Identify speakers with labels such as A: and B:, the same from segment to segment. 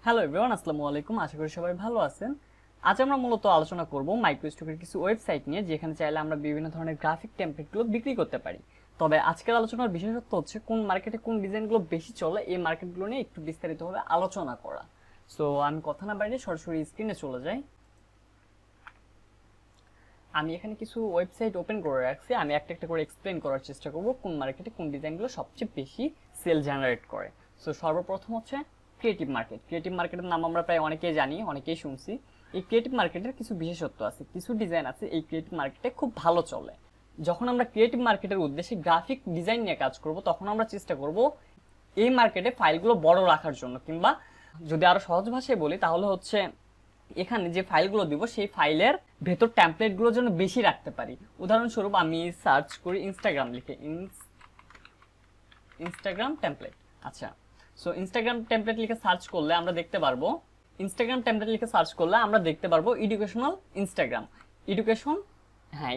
A: Hello everyone, আসসালামু আলাইকুম। আশা করি সবাই ভালো আছেন। আজ আমরা মূলত আলোচনা করব মাইক্রোস্টকের কিছু ওয়েবসাইট নিয়ে, যেখানে চাইলে আমরা বিভিন্ন ধরনের গ্রাফিক টেমপ্লেটগুলো বিক্রি করতে পারি। তবে আজকের আলোচনার বিশেষত্ব হচ্ছে কোন মার্কেটে কোন ডিজাইনগুলো বেশি চলে, এই মার্কেটগুলো নিয়ে একটু বিস্তারিতভাবে আলোচনা করা। সো আমি কথা না বাড়িয়ে সরাসরি স্ক্রিনে চলে যাই। আমি এখানে কিছু ওয়েবসাইট ওপেন করে রাখছি। আমি একটা একটা করে এক্সপ্লেন করার চেষ্টা করব কোন মার্কেটে কোন ডিজাইনগুলো সবচেয়ে বেশি সেল জেনারেট করে। সো সর্বপ্রথম হচ্ছে ক্রিয়েটিভ মার্কেট। ক্রিয়েটিভ মার্কেটের নাম আমরা প্রায় অনেকেই জানি, অনেকেই শুনছি। এই ক্রিয়েটিভ মার্কেটের কিছু বিশেষত্ব আছে, কিছু ডিজাইন আছে এই ক্রিয়েটিভ মার্কেটে খুব ভালো চলে। যখন আমরা ক্রিয়েটিভ মার্কেটের উদ্দেশ্যে গ্রাফিক ডিজাইন নিয়ে কাজ করব, তখন আমরা চেষ্টা করব এই মার্কেটে ফাইলগুলো বড় রাখার জন্য, কিংবা যদি আরো সহজ ভাষায় বলি তাহলে হচ্ছে এখানে যে ফাইলগুলো দিব সেই ফাইলের ভেতর টেমপ্লেটগুলো যেন বেশি রাখতে পারি। উদাহরণস্বরূপ আমি সার্চ করি ইনস্টাগ্রাম লিখে, ইনস্টাগ্রাম টেমপ্লেট। আচ্ছা, সো ইনস্টাগ্রাম টেমপ্লেট লিখে সার্চ করলে আমরা দেখতে পারবো, এডুকেশনাল ইনস্টাগ্রাম,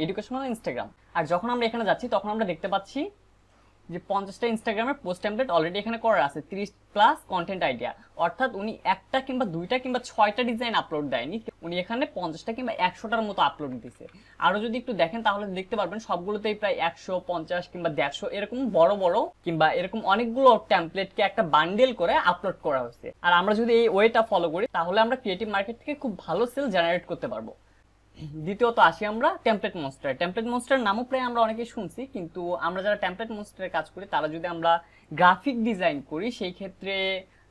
A: এডুকেশনাল ইনস্টাগ্রাম। আর যখন আমরা এখানে যাচ্ছি তখন আমরা দেখতে পাচ্ছি যে 50টা ইনস্টাগ্রামের পোস্ট টেমপ্লেট অলরেডি এখানে করা আছে, 30 প্লাস কন্টেন্ট আইডিয়া। অর্থাৎ উনি একটা কিংবা দুইটা কিংবা 6টা ডিজাইন আপলোড দেয়নি, উনি এখানে 50টা কিংবা 100টার মতো আপলোড দিছে। আরো যদি একটু দেখেন তাহলে দেখতে পারবেন সবগুলোতেই প্রায় 150 কিংবা 150 এরকম বড় বড় কিংবা এরকম অনেকগুলো টেমপ্লেটকে একটা বান্ডেল করে আপলোড করা হয়েছে। আর আমরা যদি এই ওয়েটা ফলো করি তাহলে আমরা ক্রিয়েটিভ মার্কেট থেকে খুব ভালো সেল জেনারেট করতে পারবো। দ্বিতীয়ত আসি আমরা টেমপ্লেট মনস্টার। টেমপ্লেট মনস্টার নামও প্রায় আমরা অনেকেই শুনছি, কিন্তু আমরা যারা টেমপ্লেট মনস্টারে কাজ করি তারা যদি আমরা গ্রাফিক ডিজাইন করি, সেই ক্ষেত্রে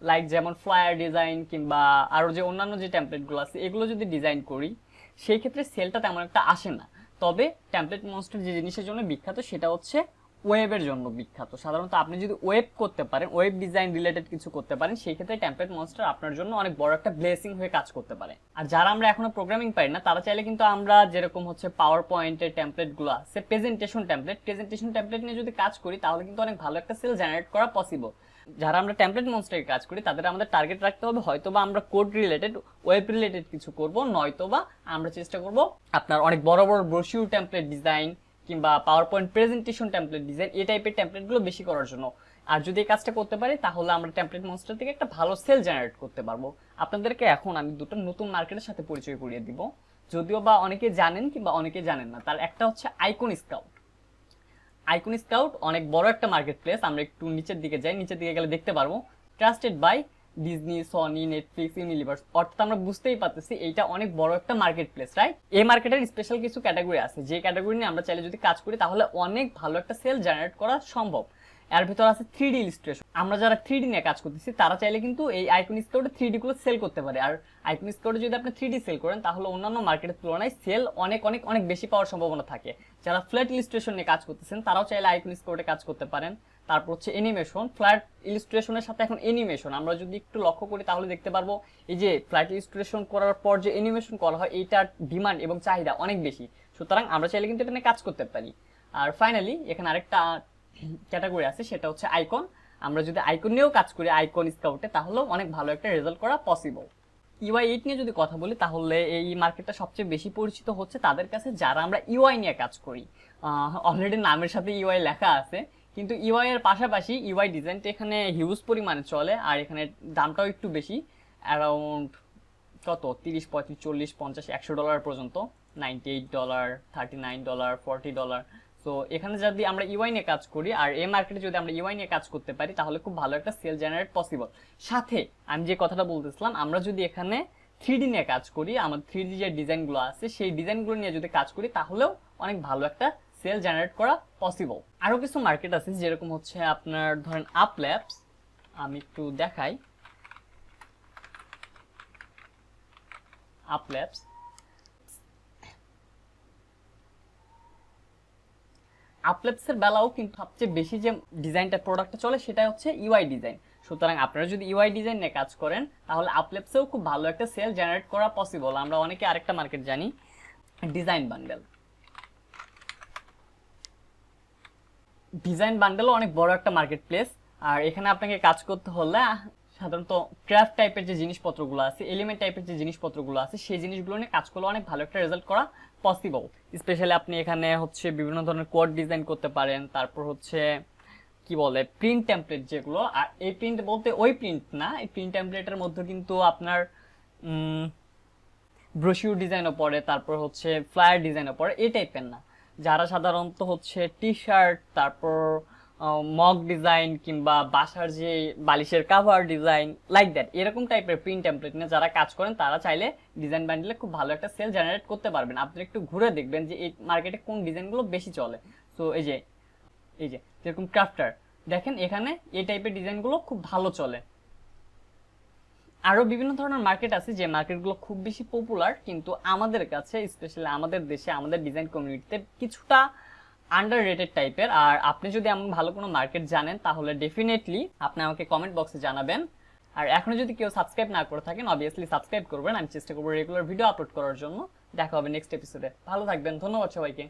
A: লাইক যেমন ফ্লায়ার ডিজাইন কিংবা আরো যে অন্যান্য যে টেমপ্লেটগুলো আছে এগুলো যদি ডিজাইন করি, সেই ক্ষেত্রে সেলটা তেমন একটা আসে না। তবে টেমপ্লেট মনস্টার যে জিনিসের জন্য বিখ্যাত সেটা হচ্ছে ওয়েবের জন্য বিখ্যাত। সাধারণত আপনি যদি ওয়েব করতে পারেন, ওয়েব ডিজাইন রিলেটেড কিছু করতে পারেন, সেই ক্ষেত্রে টেমপ্লেট মনস্টার আপনার জন্য অনেক বড় একটা ব্লেসিং হয়ে কাজ করতে পারে। আর যারা আমরা এখনো প্রোগ্রামিং পারি না তারা চাইলে কিন্তু আমরা যেরকম হচ্ছে পাওয়ার পয়েন্টের টেমপ্লেটগুলো আছে, প্রেজেন্টেশন টেমপ্লেট নিয়ে যদি কাজ করি তাহলে কিন্তু অনেক ভালো একটা সেল জেনারেট করা পসিবল। যারা আমরা টেমপ্লেট মনস্টারে কাজ করি তাদের আমাদের টার্গেট রাখতে হবে হয়তোবা আমরা কোড রিলেটেড, ওয়েব রিলেটেড কিছু করব, নয়তোবা আমরা চেষ্টা করব আপনার অনেক বড় বড় ব্রোশিউর টেমপ্লেট ডিজাইন কিংবা power point presentation template design, এই টাইপের টেমপ্লেটগুলো বেশি করার জন্য। আর যদি এই কাজটা করতে পারি তাহলে আমরা টেমপ্লেট মনস্টার থেকে একটা ভালো সেল জেনারেট করতে পারবো। আপনাদেরকে এখন আমি দুটো নতুন মার্কেটের সাথে পরিচয় করিয়ে দিব, যদিও বা অনেকে জানেন কিংবা অনেকে জানেন না। তার একটা হচ্ছে আইকন স্কাউট। আইকন স্কাউট অনেক বড় একটা মার্কেট প্লেস। আমরা একটু নিচের দিকে যাই, নিচের দিকে গেলে দেখতে পারবো trusted by Disney, Sony, Netflix, universe. অর্থাৎ আমরা বুঝতেই পারতেছি এইটা অনেক বড় একটা মার্কেট প্লেস, রাইট? এই মার্কেটের স্পেশাল কিছু ক্যাটাগরি আছে, যে ক্যাটাগরি নিয়ে আমরা চাইলে যদি কাজ করি তাহলে অনেক ভালো একটা সেল জেনারেট করা সম্ভব। এর ভিতর আছে 3D ইলাস্ট্রেশন। আমরা যারা 3D নিয়ে কাজ করতেছি তারা চাইলে কিন্তু এই আইকন স্কাউটে 3D গুলো সেল করতে পারে। আর আইকন স্কাউটে যদি আপনি 3D সেল করেন তাহলে অন্যান্য মার্কেটের তুলনায় সেল অনেক অনেক অনেক বেশি পাওয়ার সম্ভাবনা থাকে। যারা ফ্ল্যাট ইলাস্ট্রেশন নিয়ে কাজ করতেছেন তারাও চাইলে আইকন স্কাউটে কাজ করতে পারেন। তারপর হচ্ছে অ্যানিমেশন, ফ্ল্যাট ইলাস্ট্রেশনের সাথে এখন অ্যানিমেশন আমরা যদি একটু লক্ষ্য করি তাহলে দেখতে পারবো এই যে ফ্ল্যাট ইলাস্ট্রেশন করার পর যে অ্যানিমেশন করা হয় এইটার ডিমান্ড এবং চাহিদা অনেক বেশি। সুতরাং আমরা চাইলে কিন্তু এটা নিয়ে কাজ করতে পারি। আর ফাইনালি এখানে আরেকটা ক্যাটাগরি আছে, সেটা হচ্ছে আইকন। আমরা যদি আইকন নিয়েও কাজ করি আইকন স্কাউটে তাহলেও অনেক ভালো একটা রেজাল্ট করা পসিবল। UI8 নিয়ে যদি কথা বলি তাহলে এই মার্কেটটা সবচেয়ে বেশি পরিচিত হচ্ছে তাদের কাছে যারা আমরা UI নিয়ে কাজ করি। অলরেডি নামের সাথে UI লেখা আছে, কিন্তু UI এর পাশাপাশি UI ডিজাইনটা এখানে হিউজ পরিমাণে চলে। আর এখানে দামটাও একটু বেশি, অ্যারাউন্ড কত 30, 35, 40, 50, $100 পর্যন্ত, $98, $39, $40। তো এখানে যদি আমরা UI নিয়ে কাজ করি আর এই মার্কেটে যদি আমরা UI নিয়ে কাজ করতে পারি তাহলে খুব ভালো একটা সেল জেনারেট পসিবল। সাথে আমি যে কথাটা বলতেছিলাম, আমরা যদি এখানে 3D নিয়ে কাজ করি, আমাদের 3D যে ডিজাইনগুলো আছে সেই ডিজাইনগুলো নিয়ে যদি কাজ করি তাহলেও অনেক ভালো একটা সেল জেনারেট করা পসিবল। আরো কিছু মার্কেট আছে যেরকম হচ্ছে আপনার ধরেন আপল্যাবস। আমি একটু দেখাই আপল্যাবস। আপল্যাবসের বেলাও কিন্তু সবচেয়ে বেশি যে ডিজাইনটা প্রোডাক্টটা চলে সেটা হচ্ছে UI ডিজাইন। সুতরাং আপনারা যদি UI ডিজাইন নিয়ে কাজ করেন তাহলে আপল্যাবসেও খুব ভালো একটা সেল জেনারেট করা পসিবল। আমরা অনেকে আরেকটা মার্কেট জানি, ডিজাইন বান্ডেল। ডিজাইন বান্ডেলও অনেক বড় একটা মার্কেট প্লেস। আর এখানে আপনাকে কাজ করতে হলে সাধারণত ক্রাফট টাইপের যে জিনিসপত্রগুলো আছে, এলিমেন্ট টাইপের যে জিনিসপত্রগুলো আছে সেই জিনিসগুলো নিয়ে কাজ করলে অনেক ভালো একটা রেজাল্ট করা পসিবল। স্পেশালি আপনি এখানে হচ্ছে বিভিন্ন ধরনের কোড ডিজাইন করতে পারেন, তারপর হচ্ছে কি বলে প্রিন্ট টেমপ্লেট যেগুলো, আর এই প্রিন্ট বলতে ওই প্রিন্ট না, এই প্রিন্ট টেমপ্লেটের মধ্যে কিন্তু আপনার ব্রোশিউর ডিজাইনও পড়ে, তারপর হচ্ছে ফ্লায়ার ডিজাইনও পড়ে, এই টাইপের না। যারা সাধারণত হচ্ছে টি শার্ট, তারপর মগ ডিজাইন কিংবা বাসার যে বালিশের কাভার ডিজাইন লাইক দ্যাট এরকম টাইপের প্রিন্ট টেমপ্লেট নিয়ে যারা কাজ করেন তারা চাইলে ডিজাইন বান্ডিলে খুব ভালো একটা সেল জেনারেট করতে পারবেন। আপনি একটু ঘুরে দেখবেন যে এই মার্কেটে কোন ডিজাইনগুলো বেশি চলে। সো এই যে যেরকম ক্রাফটার দেখেন, এখানে এই টাইপের ডিজাইনগুলো খুব ভালো চলে। আরও বিভিন্ন ধরনের মার্কেট আছে যে মার্কেটগুলো খুব বেশি পপুলার, কিন্তু আমাদের কাছে স্পেশালি আমাদের দেশে আমাদের ডিজাইন কমিউনিটিতে কিছুটা আন্ডার রেটেড টাইপের। আর আপনি যদি এমন ভালো কোনো মার্কেট জানেন তাহলে ডেফিনেটলি আপনি আমাকে কমেন্ট বক্সে জানাবেন। আর এখনো যদি কেউ সাবস্ক্রাইব না করে থাকেন অবভিয়াসলি সাবস্ক্রাইব করবেন, আমি চেষ্টা করবো রেগুলার ভিডিও আপলোড করার জন্য। দেখা হবে নেক্সট এপিসোডে, ভালো থাকবেন, ধন্যবাদ সবাইকে।